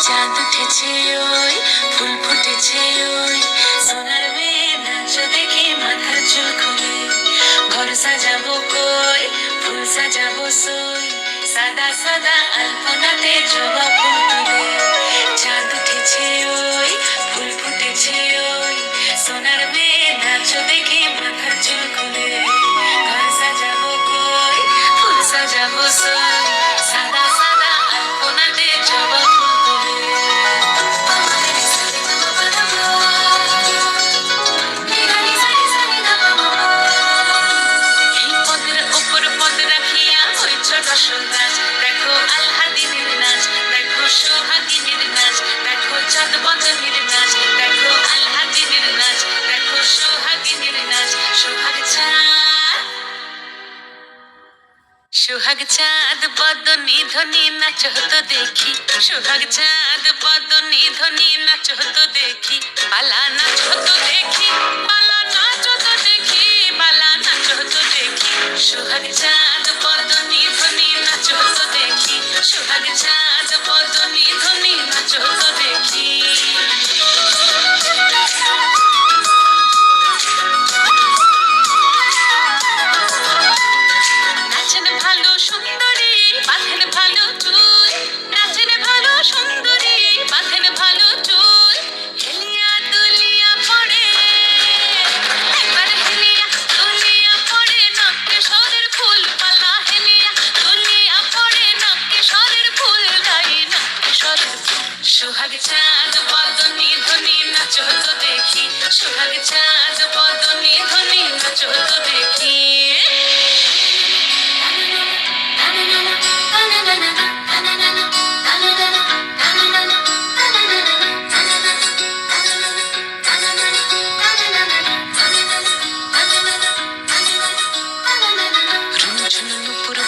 চাঁদ উঠেছে ওই ফুল ফুটেছে ওই সোনার মেয়ে নাচ দেখে মাথার চুল খুলে ঘর সাজাবো কই ফুল সাজাবো সই সাদা সাদা আলপনাতে জবা ফুল তুলে চাঁদ উঠেছে ওই ফুল ফুটেছে ওই সোনার মেয়ে নাচ দেখে মাথার চুল খুলে ঘর সাজাবো কই ফুল সাজাবো সই সাদা সাদা আলপনাতে জবা ফুল তুলে ছোট সুন্দর দেখো আল্লাদিনের নাচ দেখো সোহাগিনীর নাচ দেখো চাঁদ বদনের নাচ দেখো আল্লাদিনের নাচ দেখো সোহাগিনীর নাচ সোহাগ চাঁদ বদনী ধ্বনি নাচ হতো দেখি সোহাগ চাঁদ বদনী ধ্বনি নাচ হতো দেখি বালা নাচ হতো দেখি বালা নাচ হতো দেখি বালা নাচ হতো দেখি সোহাগ চাঁদ বদনী ধ্বনি নাচ হতো দেখি সোহাগ চাঁদ বদনী ধ্বনি নাচ হতো দেখি নাচেন ভালো সুন্দরী বাঁধেন ভালো চুল নাচেন ভালো সুন্দরী বাঁধেন ভালো চুল হেলিয়া দুলিয়া পড়ে একবার হেলিয়া দুলিয়া পড়ে নক্কে সরের ফুল পালা হেলিয়া দুলিয়া পড়ে নক্কে সরের ফুল গাই নক্কে সরের সোহাগ চাঁদ বদনী ধ্বনি নাচ হতো দেখি সোহাগ চাঁদ বদনী ধ্বনি নাচ হতো দেখি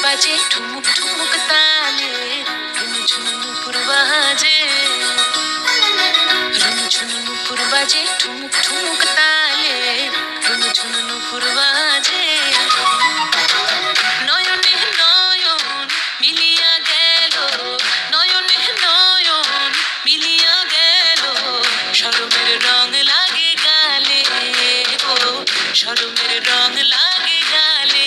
বাজে ঠুমুক ঠুমুক তালে রুনুঝুনু নুপুর বাজে রুনুঝুনু নুপুর বাজে ঠুমুক ঠুমুক তালে রুনুঝুনু নুপুর বাজে নয়নে নয়ন মিলিয়া গেল নয়নে নয়ন মিলিয়া গেল শরমের রং লাগে গালে ও শরমের রং লাগে গালে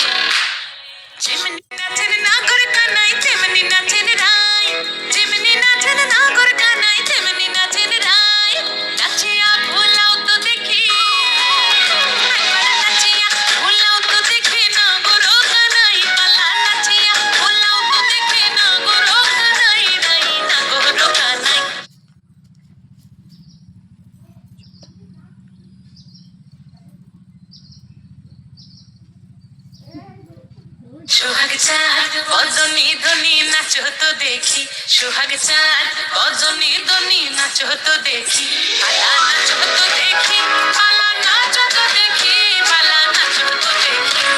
যেমনি নাচের নাগর কানাই তেমনি নাচের রাই যেমনি নাচের নাগর কানাই তেমনি নাচের রাই নাচিয়া ভোলাও তো দেখি একবার নাচিয়া ভোলাও তো দেখি নাগর কানাই পালা নাচিয়া ভোলাও তো দেখি নাগর কানাই রাই নাগর কানাই সোহাগ চাঁদ বদনী ধ্বনি নাচ হতো দেখি সোহাগ চাঁদ বদনী ধ্বনি নাচ হতো দেখি পালা নাচ হতো দেখি পালা নাচ হতো দেখি পালা নাচ হতো দেখি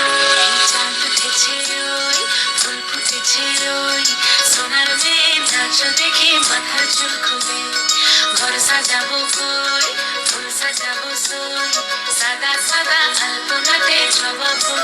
চাঁদ উঠেছে ওই ফুল ফুটেছে ওই সোনার মেয়ে নাচ দেখে মাথার চুল খুলে ঘর সাজাবো কই ফুল সাজাবো সই সাদা সাদা আলপনাতে জবা ফুল